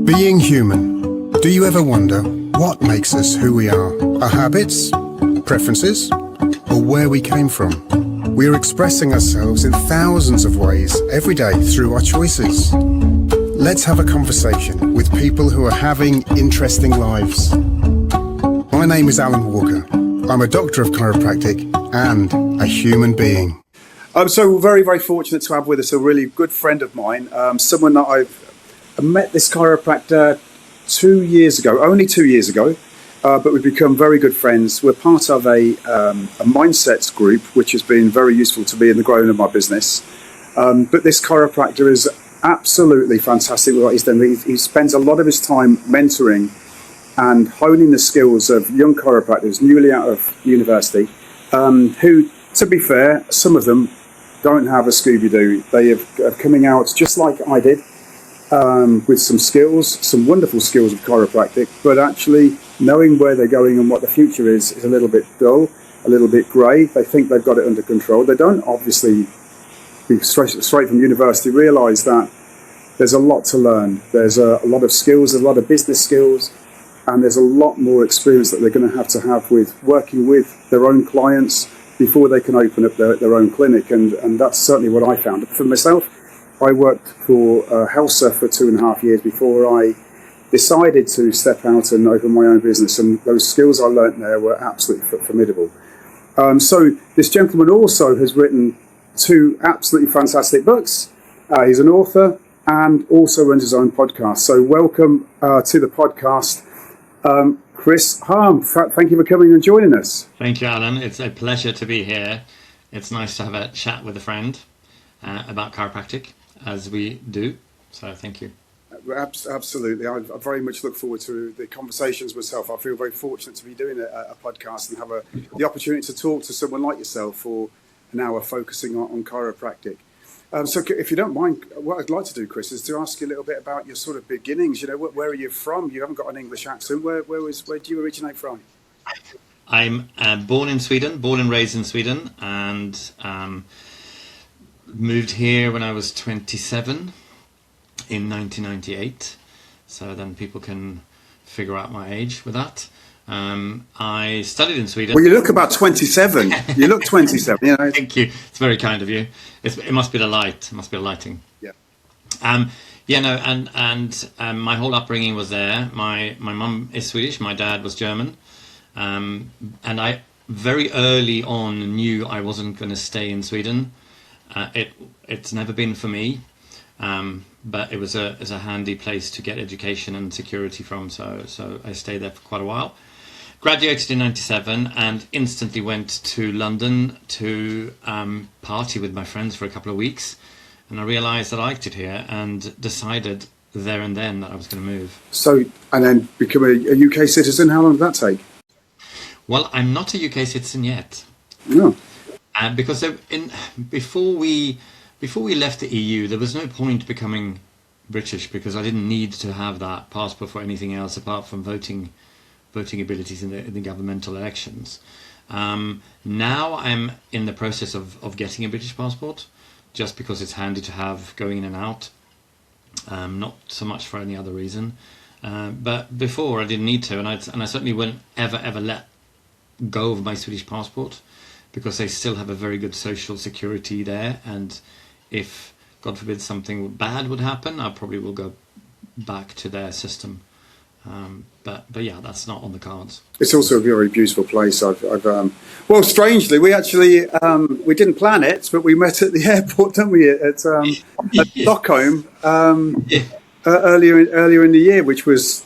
Being human. Do you ever wonder what makes us who we are? Our habits, preferences, or where we came from? We are expressing ourselves in thousands of ways every day through our choices. Let's have a conversation with people who are having interesting lives. My name is Alun Walker. I'm a doctor of chiropractic and a human being. I'm so very, very fortunate to have with us a really good friend of mine, someone that I met this chiropractor 2 years ago, only 2 years ago, but we've become very good friends. We're part of a mindsets group, which has been very useful to me in the growing of my business. But this chiropractor is absolutely fantastic with what he's done. He spends a lot of his time mentoring and honing the skills of young chiropractors newly out of university, who, to be fair, some of them don't have a Scooby-Doo. They are coming out just like I did, with some skills, some wonderful skills of chiropractic, but actually knowing where they're going and what the future is a little bit dull, a little bit grey. They think they've got it under control. They don't obviously, straight from university, realise that there's a lot to learn. There's a lot of skills, a lot of business skills, and there's a lot more experience that they're going to have with working with their own clients before they can open up their own clinic, and that's certainly what I found. For myself, I worked for Helsa for 2.5 years before I decided to step out and open my own business, and those skills I learnt there were absolutely formidable. So this gentleman also has written 2 absolutely fantastic books. He's an author and also runs his own podcast. So welcome to the podcast, Kris Harm. Thank you for coming and joining us. Thank you, Alan. It's a pleasure to be here. It's nice to have a chat with a friend about chiropractic, as we do. So thank you. Absolutely. I very much look forward to the conversations myself. I feel very fortunate to be doing a podcast and have the opportunity to talk to someone like yourself for an hour focusing on chiropractic. So if you don't mind, what I'd like to do, Kris, is to ask you a little bit about your sort of beginnings. You know, where are you from? You haven't got an English accent. Where do you originate from? I'm born and raised in Sweden, and moved here when I was 27 in 1998. So then people can figure out my age with that. I studied in Sweden. Well, you look about 27. You look 27. You know. Thank you. It's very kind of you. It must be the light. It must be the lighting. Yeah. And my whole upbringing was there. My mum is Swedish. My dad was German. And I very early on knew I wasn't going to stay in Sweden. It's never been for me. But it was a handy place to get education and security from. So I stayed there for quite a while. Graduated in 97 and instantly went to London to party with my friends for a couple of weeks. And I realised that I liked it here and decided there and then that I was going to move. So, and then become a UK citizen. How long did that take? Well, I'm not a UK citizen yet. No. Because before we left the EU, there was no point becoming British because I didn't need to have that passport for anything else apart from voting abilities in the governmental elections. Now I'm in the process of getting a British passport, just because it's handy to have going in and out, not so much for any other reason. But before I didn't need to, and I certainly wouldn't ever let go of my Swedish passport, because they still have a very good social security there, and if, God forbid, something bad would happen, I probably will go back to their system. But yeah, that's not on the cards. It's also a very beautiful place. Well, strangely, we actually we didn't plan it, but we met at the airport, didn't we? At Stockholm earlier in the year, which was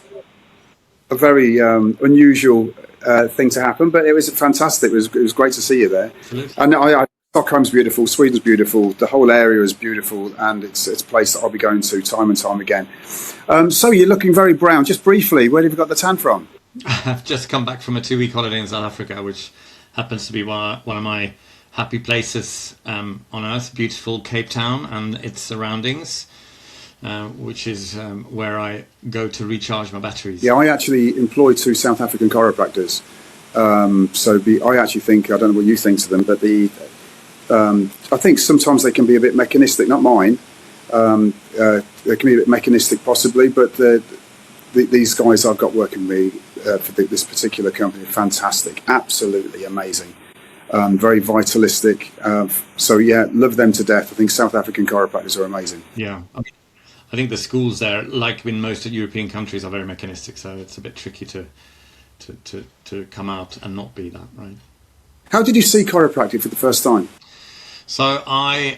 a very unusual thing to happen. But it was fantastic. It was great to see you there. Absolutely. And Stockholm's beautiful, Sweden's beautiful, the whole area is beautiful, and it's a place that I'll be going to time and time again. So you're looking very brown. Just briefly, where have you got the tan from? I've just come back from a 2-week holiday in South Africa, which happens to be one of my happy places on earth. Beautiful Cape Town and its surroundings, which is where I go to recharge my batteries. Yeah, I actually employ 2 South African chiropractors. I actually think, I don't know what you think to them, but I think sometimes they can be a bit mechanistic, not mine. They can be a bit mechanistic possibly, but these guys I've got working with me for this particular company are fantastic, absolutely amazing, very vitalistic. So yeah, love them to death. I think South African chiropractors are amazing. Yeah. I think the schools there, like in most European countries, are very mechanistic, so it's a bit tricky to come out and not be that, right? How did you see chiropractic for the first time? So I'm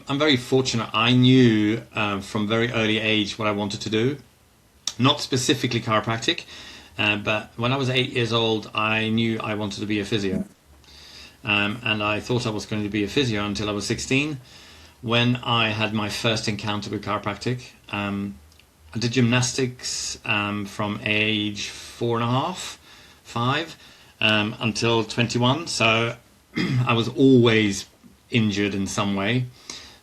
very fortunate. I knew from very early age what I wanted to do, not specifically chiropractic, but when I was 8 years old, I knew I wanted to be a physio, and I thought I was going to be a physio until I was 16. When I had my first encounter with chiropractic, I did gymnastics from age 4.5, 5, until 21. So I was always injured in some way.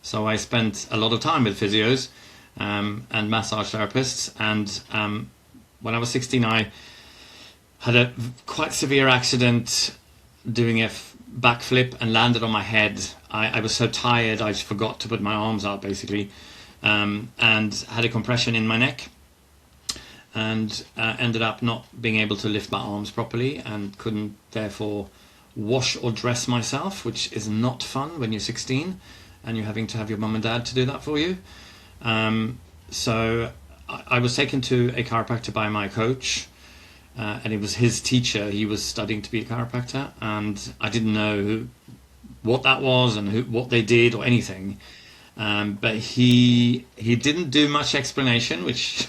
So I spent a lot of time with physios and massage therapists. And when I was 16, I had a quite severe accident doing a backflip and landed on my head. I was so tired I just forgot to put my arms out basically, and had a compression in my neck, and ended up not being able to lift my arms properly and couldn't therefore wash or dress myself, which is not fun when you're 16 and you're having to have your mum and dad to do that for you. So I was taken to a chiropractor by my coach, and it was his teacher. He was studying to be a chiropractor, and I didn't know what that was and what they did or anything. But he didn't do much explanation, which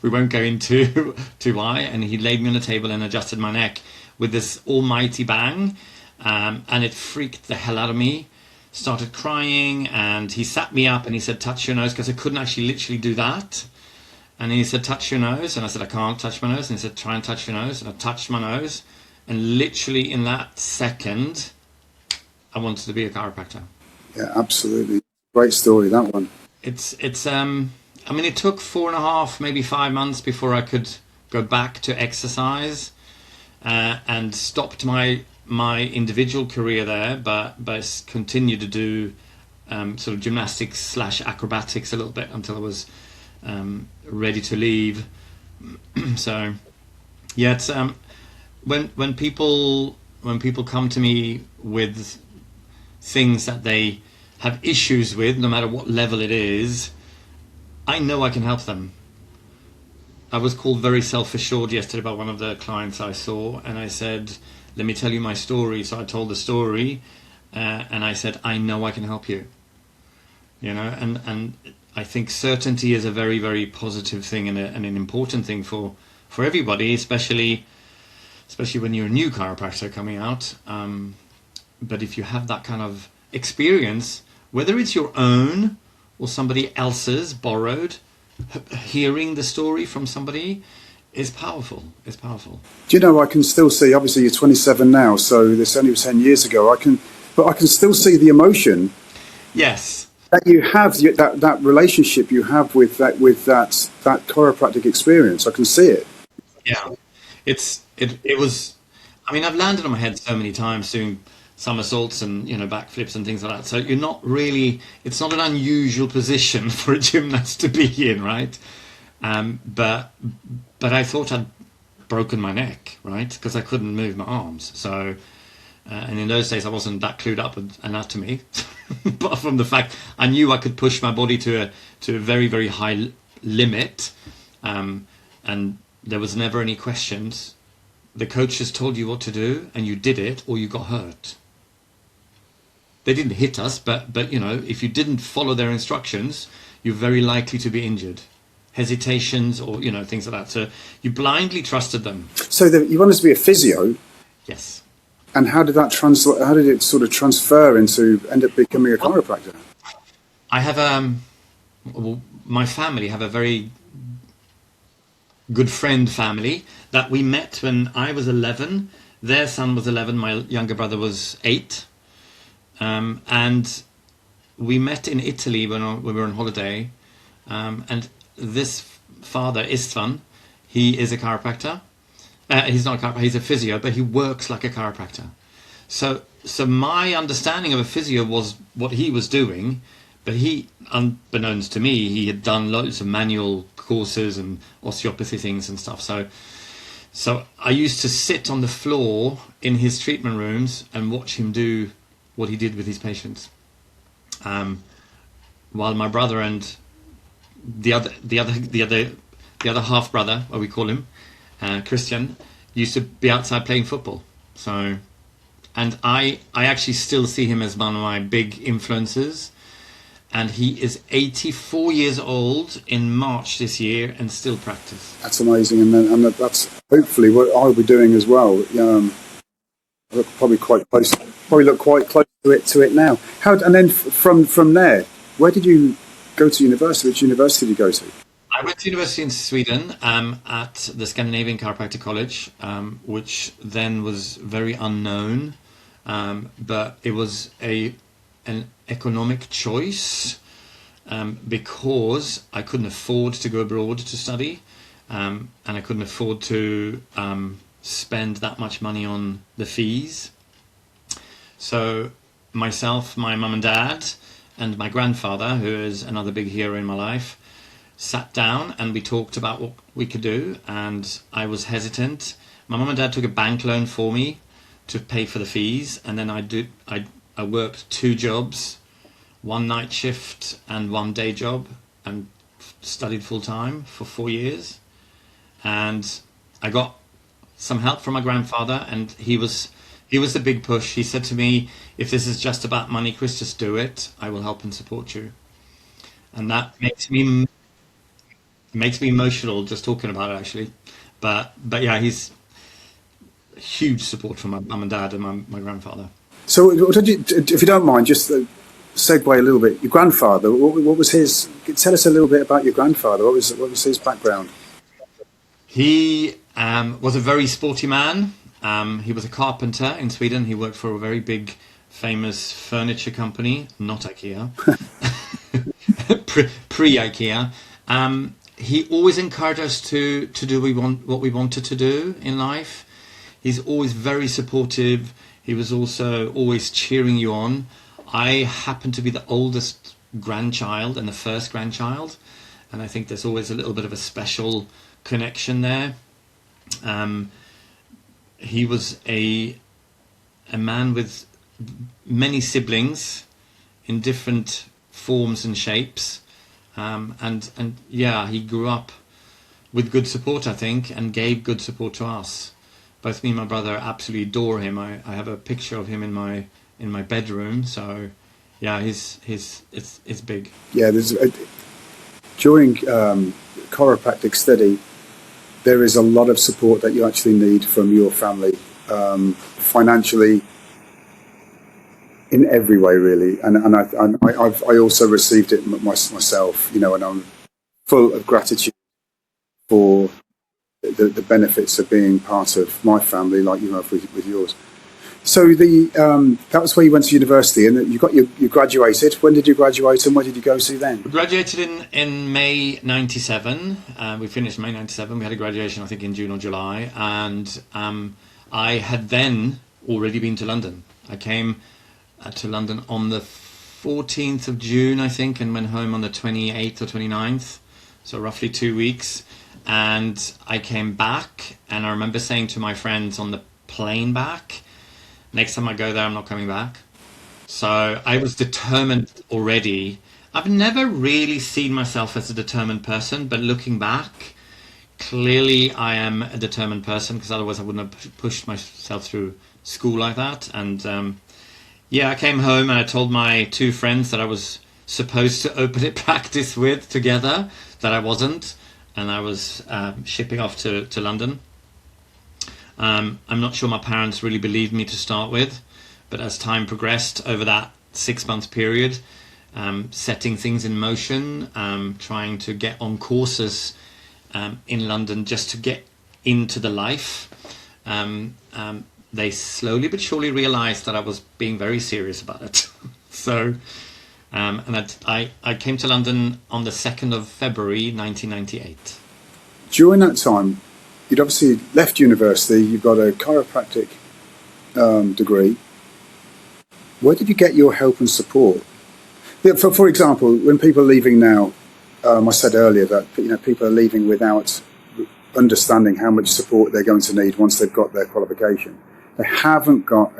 we won't go into to why. And he laid me on the table and adjusted my neck with this almighty bang, and it freaked the hell out of me. Started crying, and he sat me up and he said, "Touch your nose," because I couldn't actually literally do that. And he said, "Touch your nose," and I said, "I can't touch my nose." And he said, "Try and touch your nose," and I touched my nose, and literally in that second, I wanted to be a chiropractor. Yeah, absolutely. Great story, that one. It's I mean, it took 4.5, maybe 5 months before I could go back to exercise, and stopped my individual career there, but continued to do sort of gymnastics / acrobatics a little bit until I was ready to leave. So yeah, it's when people come to me with things that they have issues with, no matter what level it is, I know I can help them. I was called very self-assured yesterday by one of the clients I saw, and I said, "Let me tell you my story." So I told the story, and I said, "I know I can help you." You know, and I think certainty is a very, very positive thing and an important thing for everybody, especially when you're a new chiropractor coming out. But if you have that kind of experience, whether it's your own or somebody else's borrowed, hearing the story from somebody is powerful. It's powerful. Do you know, I can still see, obviously you're 27 now, so this only was 10 years ago, but I can still see the emotion. Yes. That you have, that relationship you have with that chiropractic experience. I can see it. Yeah. It was, I mean, I've landed on my head so many times doing somersaults and, you know, backflips and things like that. So you're not really, it's not an unusual position for a gymnast to be in, right? But I thought I'd broken my neck, right? Because I couldn't move my arms. So, and in those days I wasn't that clued up with anatomy, apart from the fact I knew I could push my body to a very, very high limit, and there was never any questions. The coaches told you what to do, and you did it, or you got hurt. They didn't hit us, but you know, if you didn't follow their instructions, you're very likely to be injured. Hesitations, or you know, things like that. So you blindly trusted them. So you wanted to be a physio. Yes. And how did that translate? How did it sort of transfer into end up becoming a chiropractor? I have my family have a very good friend family that we met when I was 11. Their son was 11. My younger brother was 8. And we met in Italy when we were on holiday. And this father, Istvan, he is a chiropractor. He's not a chiropractor, he's a physio, but he works like a chiropractor. So my understanding of a physio was what he was doing, but he, unbeknownst to me, he had done loads of manual courses and osteopathy things and stuff. So I used to sit on the floor in his treatment rooms and watch him do what he did with his patients, while my brother and the other half brother, what we call him, Christian, used to be outside playing football. So, and I actually still see him as one of my big influences. And he is 84 years old in March this year and still practice. That's amazing, and that's hopefully what I'll be doing as well. I look probably quite close. Probably look quite close to it now. And then from there, where did you go to university? Which university did you go to? I went to university in Sweden at the Scandinavian Chiropractic College, which then was very unknown, but it was an economic choice, because I couldn't afford to go abroad to study, and I couldn't afford to spend that much money on the fees. So myself, my mum and dad, and my grandfather, who is another big hero in my life, sat down and we talked about what we could do, and I was hesitant. My mum and dad took a bank loan for me to pay for the fees, and then I worked 2 jobs, 1 night shift and 1 day job, and studied full time for 4 years. And I got some help from my grandfather, and he was the big push. He said to me, "If this is just about money, Kris, just do it. I will help and support you." And that makes me emotional just talking about it, actually. But yeah, he's a huge support from my mum and dad and my grandfather. So, if you don't mind, just segue a little bit. Your grandfather, what was his? Tell us a little bit about your grandfather. What was his background? He was a very sporty man. He was a carpenter in Sweden. He worked for a very big, famous furniture company, not IKEA, pre-IKEA. He always encouraged us to do what we wanted to do in life. He's always very supportive. He was also always cheering you on. I happen to be the oldest grandchild and the first grandchild, and I think there's always a little bit of a special connection there. He was a man with many siblings in different forms and shapes, and yeah, he grew up with good support, I think, and gave good support to us. Both me and my brother absolutely adore him. I have a picture of him in my bedroom. So yeah, it's big. Yeah, during chiropractic study, there is a lot of support that you actually need from your family, financially, in every way, really. And I also received it myself, and I'm full of gratitude for the benefits of being part of my family, like you have with yours. So that was where you went to university, and you graduated. When did you graduate, and where did you go to then? We graduated in May '97. We finished May '97. We had a graduation, I think, in June or July, and I had then already been to London. I came to London on the 14th of June, I think, and went home on the 28th or 29th, so roughly 2 weeks. And I came back, and I remember saying to my friends on the plane back, next time I go there, I'm not coming back. So I was determined already. I've never really seen myself as a determined person, but looking back, clearly I am a determined person, because otherwise I wouldn't have pushed myself through school like that. And yeah, I came home and I told my 2 friends that I was supposed to open it practice with together, that I wasn't. And I was shipping off to London. I'm not sure my parents really believed me to start with, but as time progressed over that 6-month period, setting things in motion, trying to get on courses in London just to get into the life, they slowly but surely realized that I was being very serious about it. So, and I came to London on the 2nd of February 1998. During that time, you'd obviously left university, you've got a chiropractic degree. Where did you get your help and support? For example, when people are leaving now I said earlier that people are leaving without understanding how much support they're going to need once they've got their qualification. They haven't got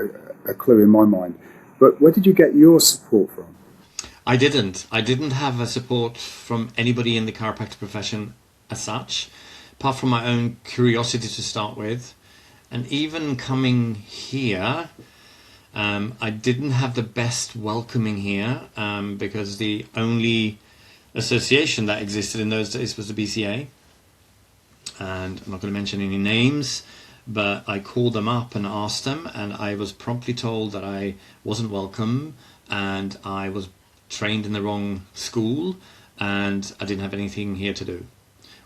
a clue in my mind. But where did you get your support from? I didn't. I didn't have a support from anybody in the chiropractic profession as such, apart from my own curiosity to start with. And even coming here, I didn't have the best welcoming here, because the only association that existed in those days was the BCA. And I'm not going to mention any names, but I called them up and asked them, and I was promptly told that I wasn't welcome and I was trained in the wrong school and I didn't have anything here to do,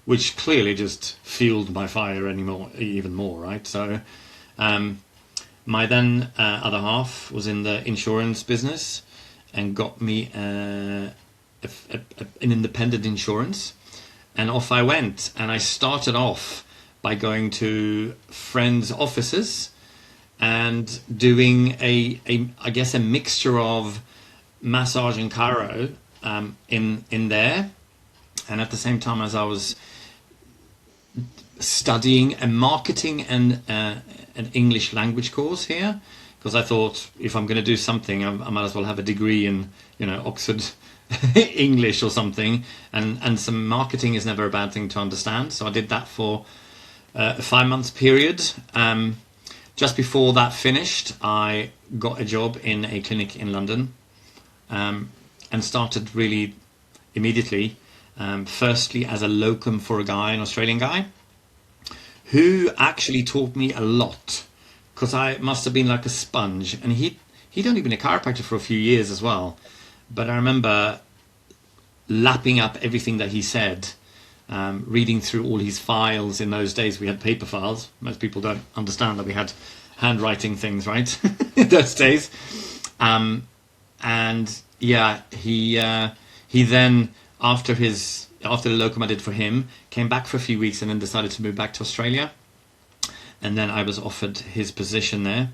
which clearly just fueled my fire even more, right? So my then other half was in the insurance business and got me an independent insurance, and off I went. And I started off by going to friends' offices and doing I guess a mixture of massage and chiro in there, and at the same time as I was studying a marketing and an English language course here, because I thought if I'm going to do something, I might as well have a degree in Oxford English or something, and some marketing is never a bad thing to understand. So I did that for a 5 months period. Just before that finished, I got a job in a clinic in London, and started really immediately, firstly as a locum for a guy, an Australian guy, who actually taught me a lot, because I must have been like a sponge. And he'd only been a chiropractor for a few years as well, but I remember lapping up everything that he said, reading through all his files. In those days we had paper files. Most people don't understand that we had handwriting things, right? In those days. And yeah, he then, after the locum I did for him, came back for a few weeks and then decided to move back to Australia. And then I was offered his position there,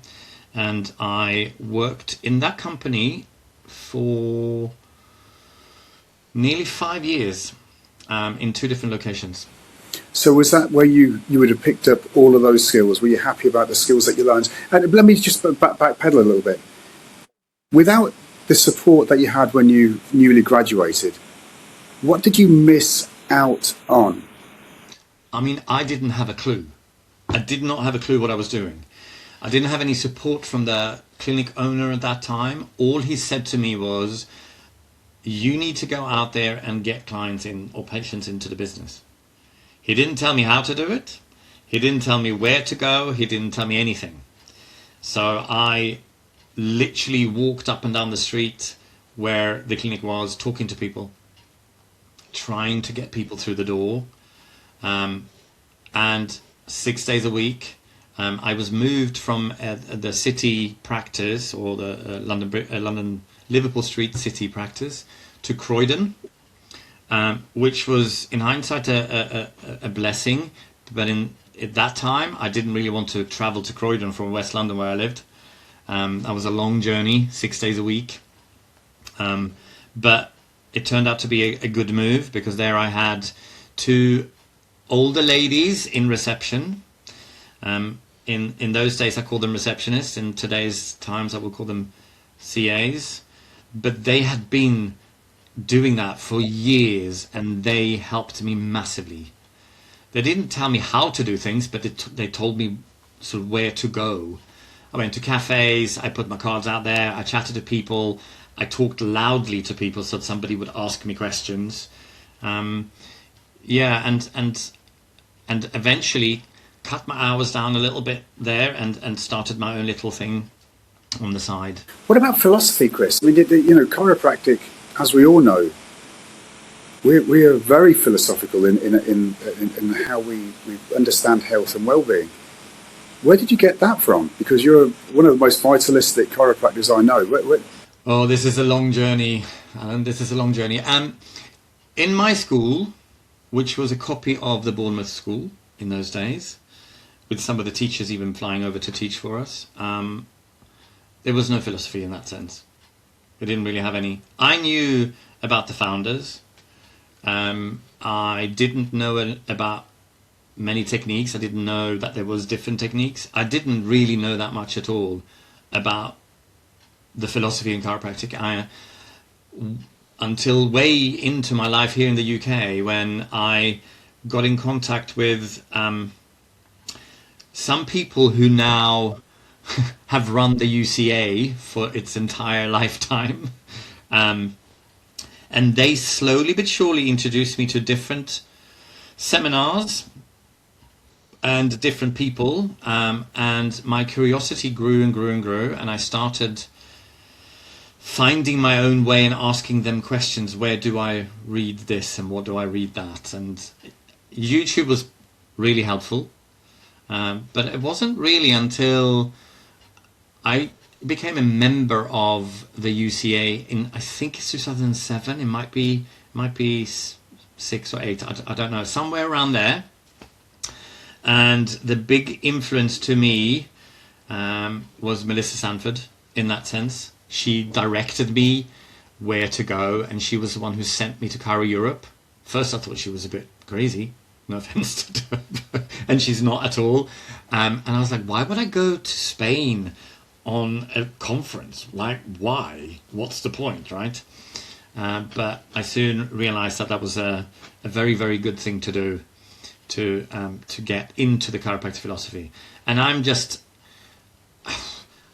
and I worked in that company for nearly 5 years, in 2 different locations. So was that where you would have picked up all of those skills? Were you happy about the skills that you learned? And let me just backpedal a little bit. Without the support that you had when you newly graduated, what did you miss out on? I mean, I didn't have a clue. I did not have a clue what I was doing. I didn't have any support from the clinic owner at that time. All he said to me was, you need to go out there and get clients in or patients into the business. He didn't tell me how to do it. He didn't tell me where to go. He didn't tell me anything. So I literally walked up and down the street where the clinic was, talking to people, trying to get people through the door. And 6 days a week, I was moved from the city practice, or the London Liverpool Street city practice, to Croydon, which was in hindsight a blessing, but at that time I didn't really want to travel to Croydon from West London where I lived. That was a long journey, 6 days a week, but it turned out to be a good move, because there I had 2 older ladies in reception. In those days I called them receptionists. In today's times I would call them CAs. But they had been doing that for years, and they helped me massively. They didn't tell me how to do things, but they told me sort of where to go. I went to cafes, I put my cards out there, I chatted to people, I talked loudly to people so that somebody would ask me questions. Yeah, and eventually cut my hours down a little bit there, and started my own little thing on the side. What about philosophy, Chris? I mean, chiropractic, as we all know, we are very philosophical in how we understand health and well-being. Where did you get that from? Because you're one of the most vitalistic chiropractors I know. Oh, this is a long journey, Alan. This is a long journey. In my school, which was a copy of the Bournemouth school in those days, with some of the teachers even flying over to teach for us, there was no philosophy in that sense. We didn't really have any. I knew about the founders, I didn't know about many techniques. I didn't know that there was different techniques. I didn't really know that much at all about the philosophy in chiropractic until way into my life here in the UK, when I got in contact with some people who now have run the UCA for its entire lifetime. And they slowly but surely introduced me to different seminars and different people. And my curiosity grew and grew and grew. And I started finding my own way and asking them questions. Where do I read this and what do I read that? And YouTube was really helpful. But it wasn't really until I became a member of the UCA in, I think it's 2007. It might be 6 or 8. I don't know, somewhere around there. And the big influence to me was Melissa Sanford in that sense. She directed me where to go, and she was the one who sent me to Chiro Europe. First I thought she was a bit crazy, no offense to her, and she's not at all. And I was like, why would I go to Spain on a conference? Like, why? What's the point, right? But I soon realized that that was a very, very good thing to do, to get into the chiropractic philosophy. And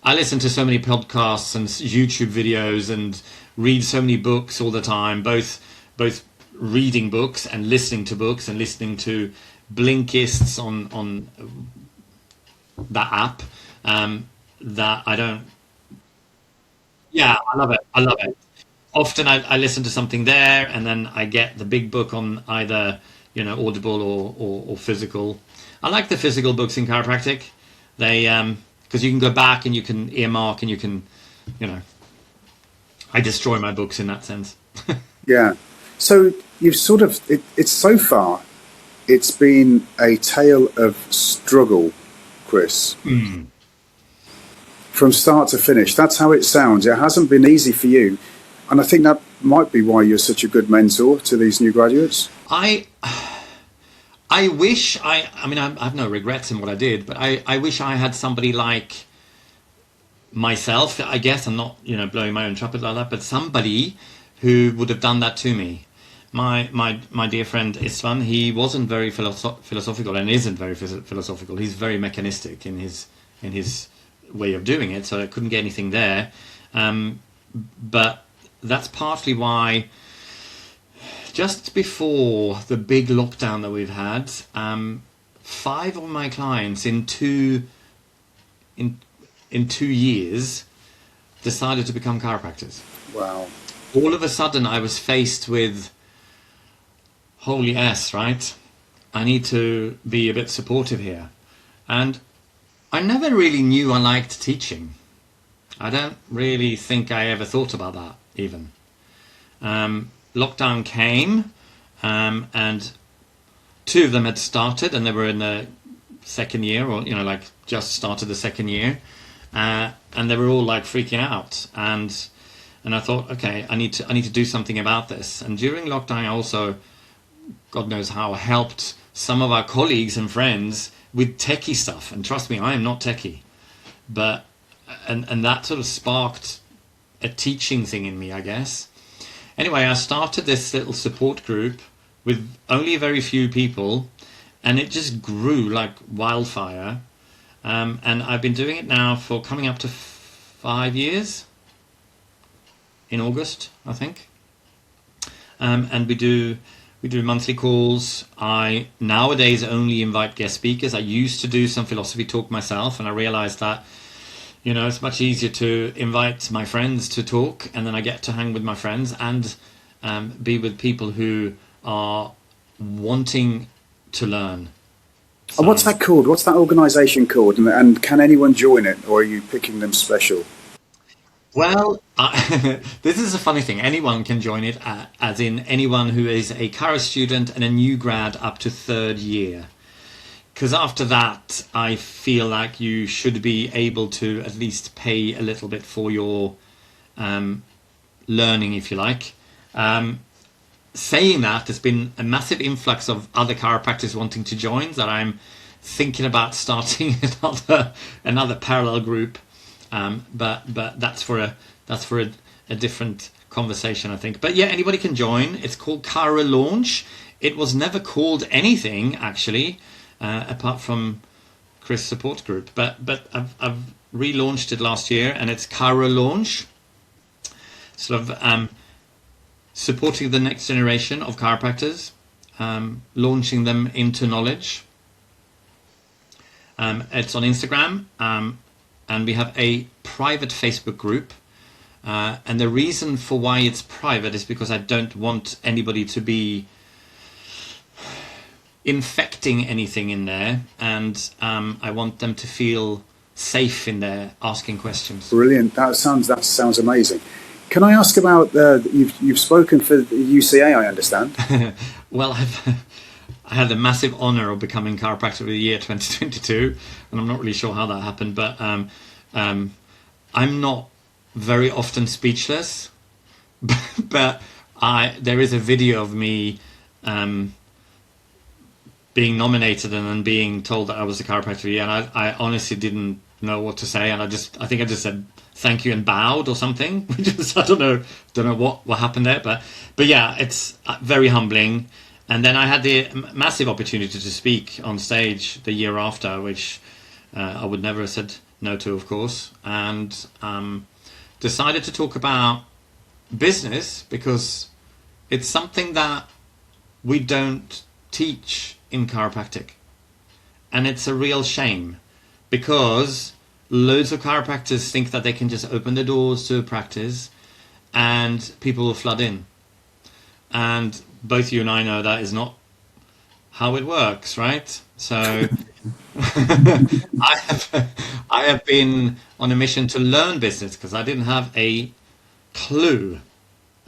I listen to so many podcasts and YouTube videos and read so many books all the time, both reading books and listening to books and listening to Blinkists on that app, that I don't... Yeah, I love it. Often I listen to something there, and then I get the big book on either, Audible or physical. I like the physical books in chiropractic. They because you can go back and you can earmark and you can, I destroy my books in that sense. Yeah. So you've sort of, it's so far, it's been a tale of struggle, Kris. From start to finish. That's how it sounds. It hasn't been easy for you. And I think that might be why you're such a good mentor to these new graduates. I wish I have no regrets in what I did, but I wish I had somebody like myself, I guess. I'm not, blowing my own trumpet like that, but somebody who would have done that to me. My dear friend Istvan, he wasn't very philosophical and isn't very philosophical. He's very mechanistic in his way of doing it, so I couldn't get anything there. But that's partly why just before the big lockdown that we've had, 5 of my clients in 2 years decided to become chiropractors. Wow. All of a sudden I was faced with, holy S, right? I need to be a bit supportive here. And I never really knew I liked teaching. I don't really think I ever thought about that even. Lockdown came, and 2 of them had started, and they were in the second year, or just started the second year, and they were all like freaking out. And I thought, okay, I need to do something about this. And during lockdown, I also, God knows how, helped some of our colleagues and friends with techie stuff. And trust me, I am not techie, but and that sort of sparked a teaching thing in me, I guess. Anyway, I started this little support group with only a very few people, and it just grew like wildfire. And I've been doing it now for coming up to 5 years in August, I think. And we do monthly calls. I nowadays only invite guest speakers. I used to do some philosophy talk myself, and I realized that it's much easier to invite my friends to talk, and then I get to hang with my friends and be with people who are wanting to learn. So, and what's that called? What's that organisation called? And can anyone join it, or are you picking them special? Well, this is a funny thing. Anyone can join it, as in anyone who is a Chiro student and a new grad up to 3rd year. Because after that, I feel like you should be able to at least pay a little bit for your learning, if you like. saying that, there's been a massive influx of other chiropractors wanting to join, that I'm thinking about starting another parallel group, but that's for a different conversation, I think. But yeah, anybody can join. It's called Chiro Launch. It was never called anything actually, apart from Kris Support Group, but I've relaunched it last year, and it's Chiro Launch, sort of supporting the next generation of chiropractors, launching them into knowledge. It's on Instagram, and we have a private Facebook group. And the reason for why it's private is because I don't want anybody to be infecting anything in there, and I want them to feel safe in there asking questions. Brilliant. That sounds amazing. Can I ask about you've spoken for the UCA, I understand? Well, I had the massive honour of becoming Chiropractor of the Year 2022, and I'm not really sure how that happened, but I'm not very often speechless, but there is a video of me being nominated and then being told that I was the Chiropractor of the Year, and I honestly didn't know what to say, and I think I just said thank you and bowed or something. I don't know what happened there, but yeah, it's very humbling. And then I had the massive opportunity to speak on stage the year after, which I would never have said no to, of course, and decided to talk about business because it's something that we don't teach in chiropractic, and it's a real shame because loads of chiropractors think that they can just open the doors to a practice and people will flood in, and both you and I know that is not how it works, right? So I have been on a mission to learn business because I didn't have a clue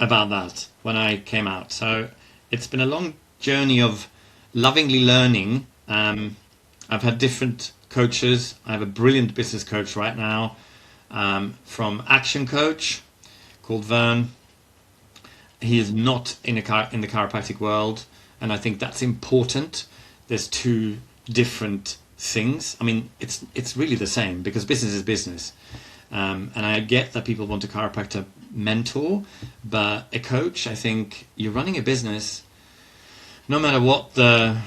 about that when I came out. So it's been a long journey of lovingly learning. I've had different coaches. I have a brilliant business coach right now, from Action Coach, called Vern. He is not in the chiropractic world, and I think that's important. There's two different things. I mean, it's really the same because business is business, and I get that people want a chiropractor mentor, but a coach, I think you're running a business. No matter what the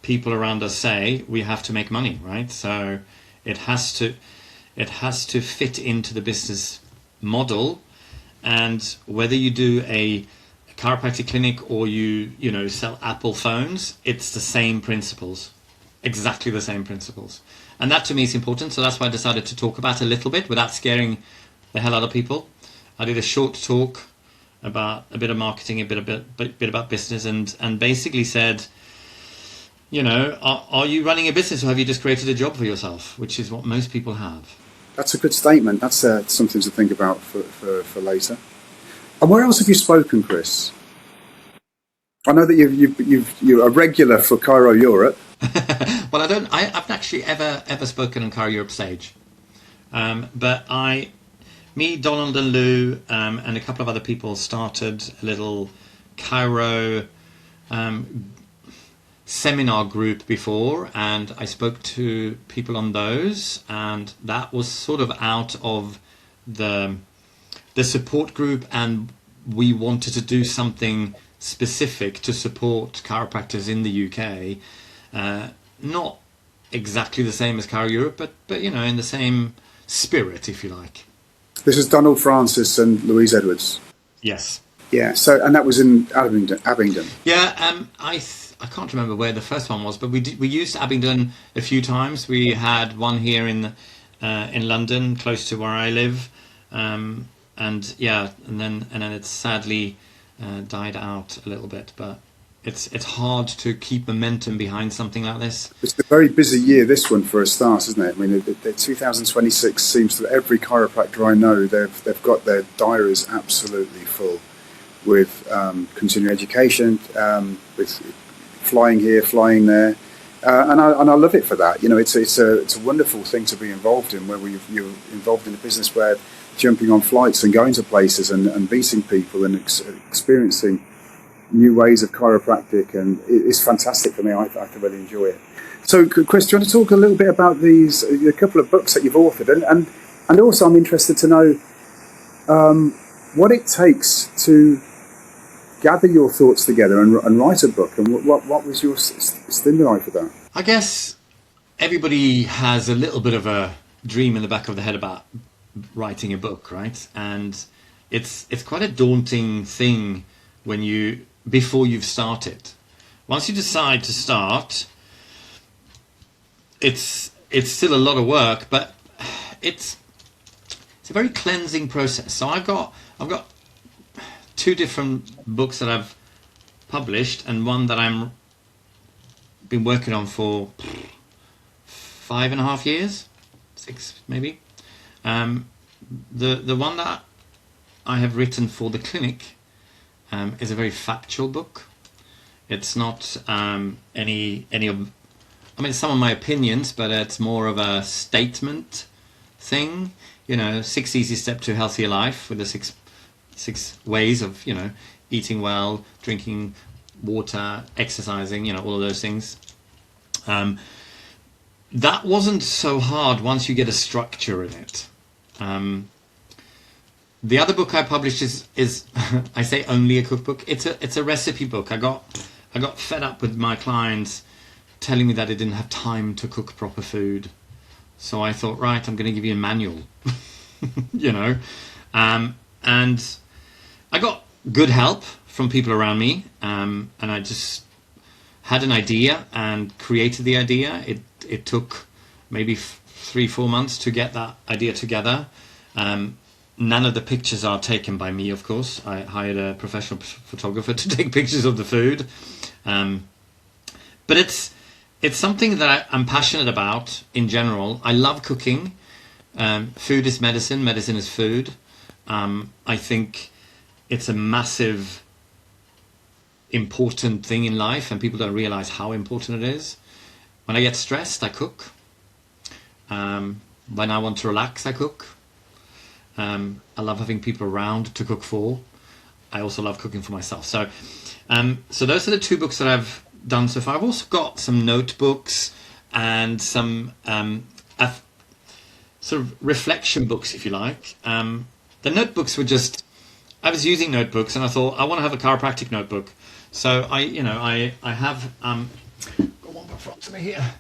people around us say, we have to make money, right? So it has to fit into the business model, and whether you do a chiropractic clinic or you sell Apple phones, it's the same principles, exactly the same principles. And that to me is important, so that's why I decided to talk about it a little bit without scaring the hell out of people. I did a short talk about a bit of marketing, a bit about business, and basically said, are you running a business or have you just created a job for yourself, which is what most people have. That's a good statement. That's something to think about for later. And where else have you spoken, Kris? I know that you're a regular for Chiro Europe. Well, I've actually ever spoken on Chiro Europe stage, but me, Donald and Lou, and a couple of other people started a little Chiro seminar group before, and I spoke to people on those, and that was sort of out of the support group, and we wanted to do something specific to support chiropractors in the UK, not exactly the same as Chiro Europe, but in the same spirit, if you like. This is Donald Francis and Louise Edwards. Yes. Yeah. So, and that was in Abingdon. Yeah. I can't remember where the first one was, but we used Abingdon a few times. We had one here in London, close to where I live, and then it sadly died out a little bit. But it's hard to keep momentum behind something like this. It's a very busy year, this one, for a start, isn't it? I mean, the 2026 seems that every chiropractor I know, they've got their diaries absolutely full with continuing education, with flying here, flying there, and I love it for that. It's a wonderful thing to be involved in, where you're involved in a business where jumping on flights and going to places and meeting people and experiencing new ways of chiropractic, and it's fantastic for me. I really enjoy it. So, Chris, do you want to talk a little bit about a couple of books that you've authored, and also I'm interested to know what it takes to gather your thoughts together and write a book, and what was your stimuli for that? I guess everybody has a little bit of a dream in the back of the head about writing a book, right? And it's quite a daunting thing before you've started. Once you decide to start, it's still a lot of work, but it's a very cleansing process. So I've got 2 different books that I've published, and one that I'm been working on for 5.5 years, 6 maybe. The one that I have written for the clinic is a very factual book. It's not any of, I mean, some of my opinions, but it's more of a statement thing. 6 easy steps to a healthier life, with the six ways of, eating well, drinking water, exercising, all of those things. That wasn't so hard once you get a structure in it. The other book I published is I say only a cookbook. It's a recipe book. I got fed up with my clients telling me that they didn't have time to cook proper food. So I thought, right, I'm going to give you a manual, and I got good help from people around me, and I just had an idea and created the idea. It took maybe 3-4 months to get that idea together. None of the pictures are taken by me, of course. I hired a professional photographer to take pictures of the food. But it's something that I'm passionate about in general. I love cooking. Food is medicine. Medicine is food. I think it's a massive, important thing in life, and people don't realize how important it is. When I get stressed, I cook. When I want to relax, I cook. I love having people around to cook for. I also love cooking for myself. So those are the 2 books that I've done so far. I've also got some notebooks and some sort of reflection books, if you like. The notebooks were I was using notebooks, and I thought I want to have a chiropractic notebook. So I have got one book from to me here.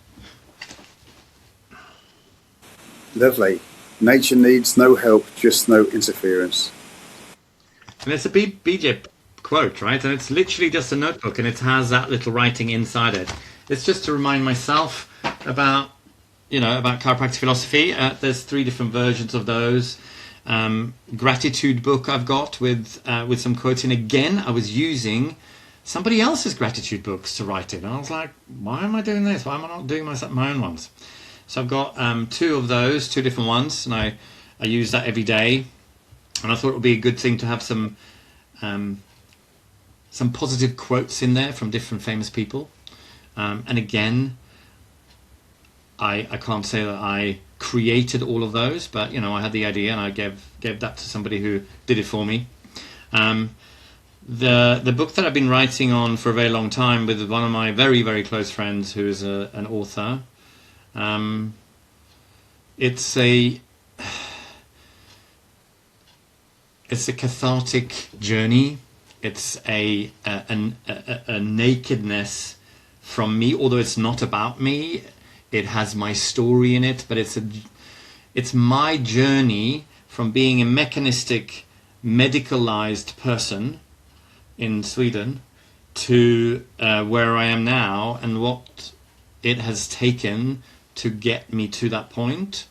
Lovely. Nature needs no help, just no interference. And it's a BJ quote, right? And it's literally just a notebook, and it has that little writing inside it. It's just to remind myself about chiropractic philosophy. There's 3 different versions of those. Gratitude book I've got with some quotes in. Again, I was using somebody else's gratitude books to write it, and I was like, why am I doing this? Why am I not doing my own ones? So I've got 2 of those, 2 different ones, and I use that every day. And I thought it would be a good thing to have some positive quotes in there from different famous people. And again, I can't say that I created all of those, but I had the idea, and I gave that to somebody who did it for me. The book that I've been writing on for a very long time with one of my very, very close friends who is an author. It's a cathartic journey. It's a nakedness from me, although it's not about me. It has my story in it, but it's my journey from being a mechanistic, medicalized person in Sweden to where I am now, and what it has taken to get me to that point,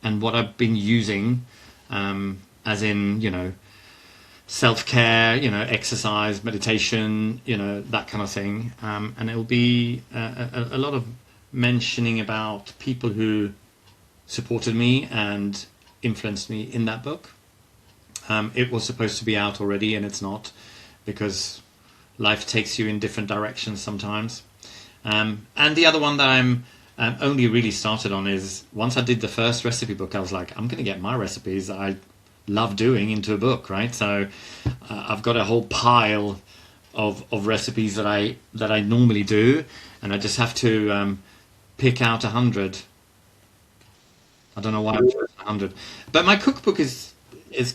and what I've been using, as in, self-care, exercise, meditation, that kind of thing. And it will be a lot of mentioning about people who supported me and influenced me in that book. It was supposed to be out already, and it's not, because life takes you in different directions sometimes. And the other one that I'm only really started on is, once I did the first recipe book, I was like, I'm going to get my recipes that I love doing into a book, right? So I've got a whole pile of recipes that I normally do, and I just have to pick out 100. I don't know why I'm choosing 100, but my cookbook is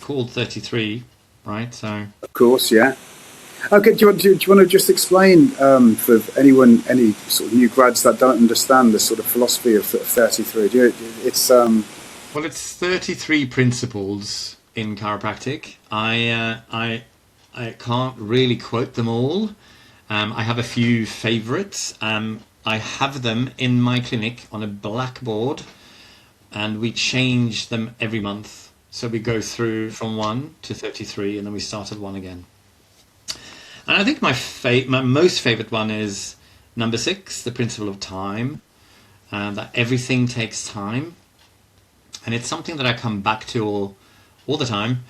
called 33, right? So Of course, yeah. Okay, do you want to just explain for anyone, any sort of new grads that don't understand the sort of philosophy of 33? It's well, it's 33 principles in chiropractic. I can't really quote them all. I have a few favorites. I have them in my clinic on a blackboard, and we change them every month. So we go through from 1 to 33, and then we start at 1 again. And I think my most favorite one is number 6, the principle of time, that everything takes time. And it's something that I come back to all the time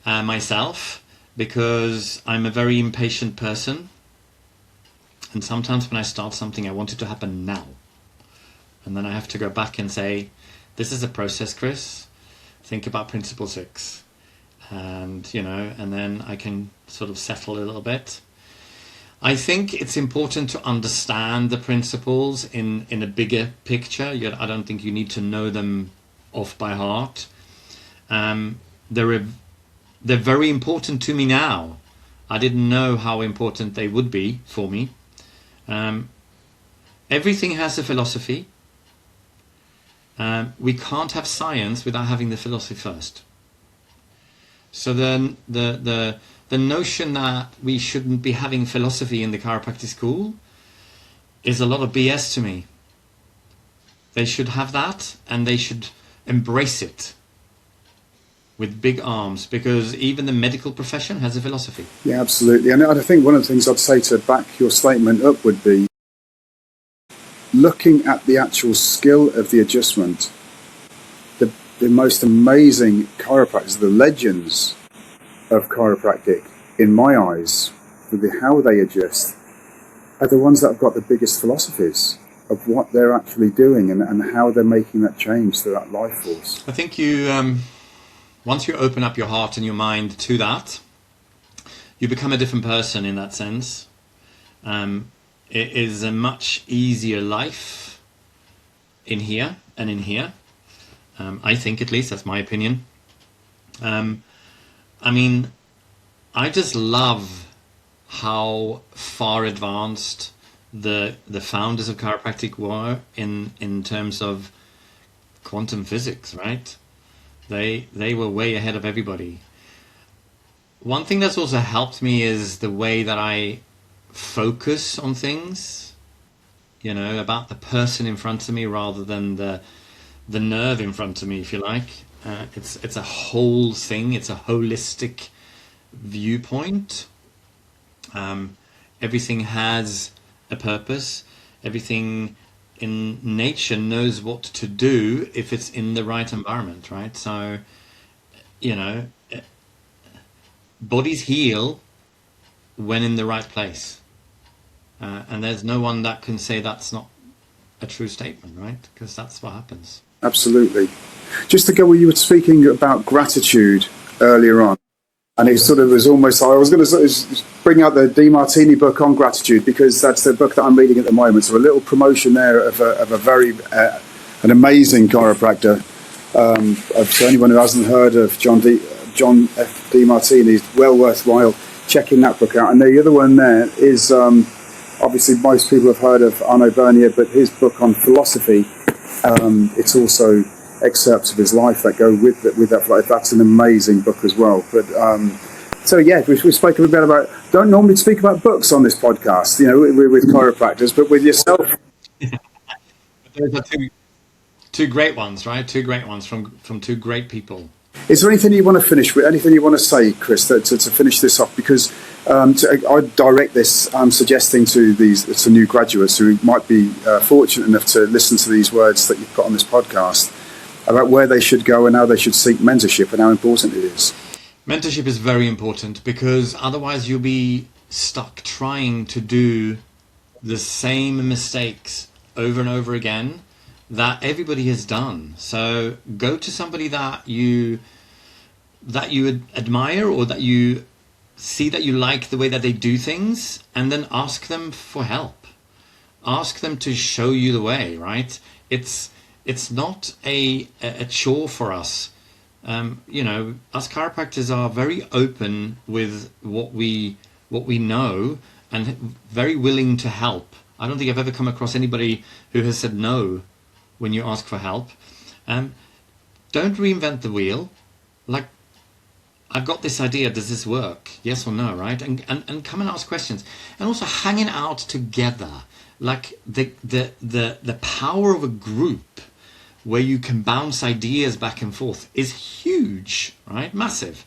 myself, because I'm a very impatient person. And sometimes when I start something, I want it to happen now. And then I have to go back and say, this is a process, Chris. Think about principle 6. And, and then I can sort of settle a little bit. I think it's important to understand the principles in a bigger picture. I don't think you need to know them off by heart. They're very important to me now. I didn't know how important they would be for me. Everything has a philosophy. We can't have science without having the philosophy first. So then the notion that we shouldn't be having philosophy in the chiropractic school is a lot of BS to me. They should have that, and they should embrace it with big arms, because even the medical profession has a philosophy. Yeah, absolutely. And I think one of the things I'd say to back your statement up would be looking at the actual skill of the adjustment. The most amazing chiropractors, the legends of chiropractic, in my eyes, with how they adjust, are the ones that have got the biggest philosophies of what they're actually doing and how they're making that change to that life force. I think you, once you open up your heart and your mind to that, you become a different person in that sense. It is a much easier life in here and in here. I think, at least, that's my opinion. I mean, I just love how far advanced the founders of chiropractic were in terms of quantum physics, right? They were way ahead of everybody. One thing that's also helped me is the way that I focus on things, about the person in front of me rather than the nerve in front of me, if you like. It's a whole thing. It's a holistic viewpoint. Everything has a purpose. Everything in nature knows what to do if it's in the right environment, right? So, bodies heal when in the right place. And there's no one that can say that's not a true statement, right? Because that's what happens. Absolutely. Just to go where you were speaking about gratitude earlier on, and it sort of was almost, I was going to sort of bring out the DeMartini book on gratitude, because that's the book that I'm reading at the moment. So a little promotion there of a very, an amazing chiropractor. So anyone who hasn't heard of John F. DeMartini, it's well worthwhile checking that book out. And the other one there is, obviously most people have heard of Arno Bernier, but his book on philosophy, it's also excerpts of his life that go with that. That's an amazing book as well. But so yeah, we spoke a bit about. Don't normally speak about books on this podcast, with chiropractors, but with yourself. Those are two great ones, right? Two great ones from two great people. Is there anything you want to finish with? Anything you want to say, Chris, to finish this off? Because I direct this, suggesting to new graduates who might be fortunate enough to listen to these words that you've got on this podcast, about where they should go and how they should seek mentorship and how important it is. Mentorship is very important, because otherwise you'll be stuck trying to do the same mistakes over and over again that everybody has done. So go to somebody that you admire, or that you see that you like the way that they do things, and then ask them for help. Ask them to show you the way, right? It's not a chore for us. You know, us chiropractors are very open with what we know, and very willing to help. I don't think I've ever come across anybody who has said no when you ask for help. Don't reinvent the wheel. Like, I've got this idea, does this work? Yes or no, right? And come and ask questions. And also hanging out together. Like the power of a group where you can bounce ideas back and forth is huge, right? Massive.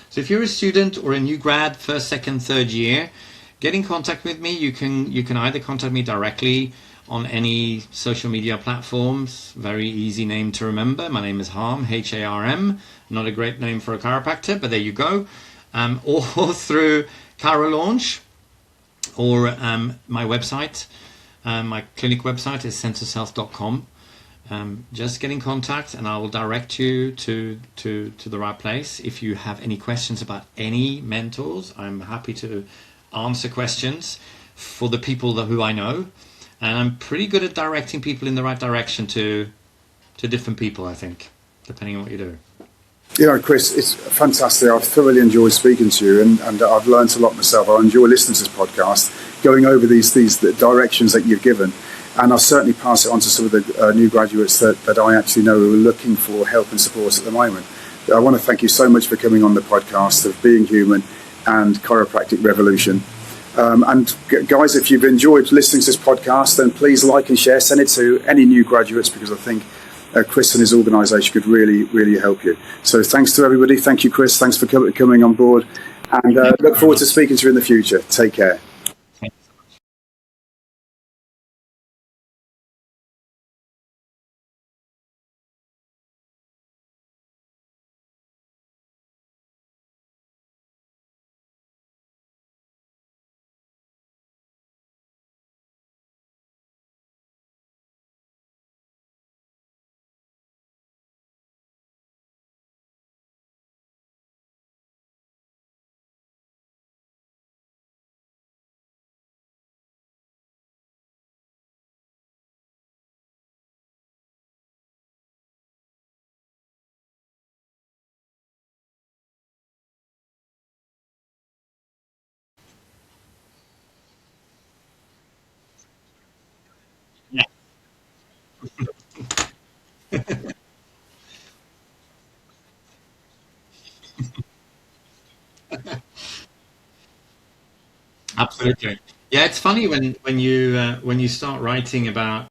So if you're a student or a new grad, first, second, third year, get in contact with me. You can either contact me directly on any social media platforms. Very easy name to remember. My name is Harm, Harm. Not a great name for a chiropractor, but there you go. Or through Chiro Launch, or my website. My clinic website is centersouth.com. Just get in contact and I will direct you to the right place. If you have any questions about any mentors, I'm happy to answer questions for the people who I know. And I'm pretty good at directing people in the right direction to different people, I think, depending on what you do. You know, Kris, it's fantastic. I've thoroughly enjoyed speaking to you, and I've learned a lot myself. I enjoy listening to this podcast, going over these directions that you've given, and I'll certainly pass it on to some of the new graduates that I actually know who are looking for help and support at the moment. I want to thank you so much for coming on the podcast of Being Human and Chiropractic Revolution. And guys, if you've enjoyed listening to this podcast, then please like and share. Send it to any new graduates, because I think Kris and his organisation could really, really help you. So thanks to everybody. Thank you, Kris. Thanks for coming on board. And look forward to speaking to you in the future. Take care. Absolutely. Yeah, it's funny when you start writing about